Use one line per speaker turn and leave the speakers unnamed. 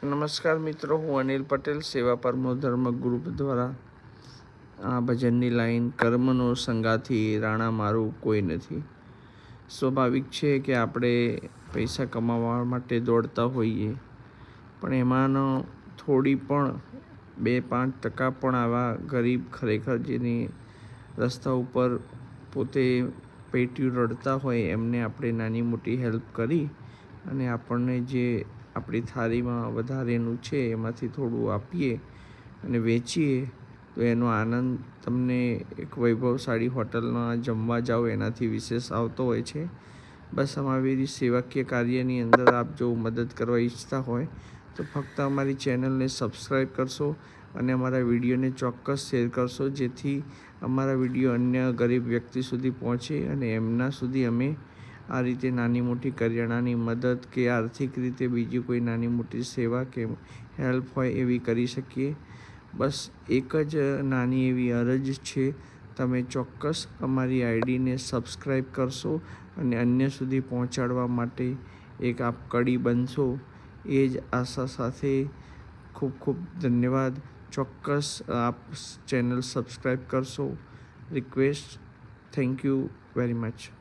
નમસ્કાર મિત્રો, હું અનિલ પટેલ, સેવા પરમો ધર્મ ગ્રુપ દ્વારા આ ભજનની લાઈન કર્મનો સંગાથી રાણા મારું કોઈ નથી. સ્વાભાવિક છે કે આપણે પૈસા કમાવા માટે દોડતા હોઈએ, પણ એમાંનો થોડી પણ 2-5% પણ આવા ગરીબ ખરેખર જેની રસ્તા ઉપર પોતે પેટ્યું રડતા હોય એમને આપણે નાની મોટી હેલ્પ કરી અને આપણને જે આપણી થાળીમાં વધારેનું છે એમાંથી થોડું આપીએ અને વેચીએ તો એનો આનંદ તમને એક વૈભવશાળી હોટલમાં જમવા જાઓ એનાથી વિશેષ આવતો હોય છે. બસ આવી સેવાકીય કાર્યની અંદર આપ જો મદદ કરવા ઈચ્છતા હોય તો ફક્ત અમારી ચેનલને સબસ્ક્રાઈબ કરશો અને અમારા વિડીયોને ચોક્કસ શેર કરશો, જેથી અમારા વિડીયો અન્ય ગરીબ વ્યક્તિ સુધી પહોંચે અને એમના સુધી અમે આ રીતે નાની મોટી કરિયાણાની મદદ કે આર્થિક રીતે બીજી કોઈ નાની મોટી સેવા કે હેલ્પ હોય એવી કરી શકીએ. બસ એક જ નાની એવી અરજ છે, તમે ચોક્કસ અમારી આઈડીને સબસ્ક્રાઈબ કરશો અને અન્ય સુધી પહોંચાડવા માટે એક આપ કડી બનશો, એ જ આશા સાથે ખૂબ ખૂબ ધન્યવાદ. ચોક્કસ આપ ચેનલ સબસ્ક્રાઈબ કરશો. Request. Thank you very much.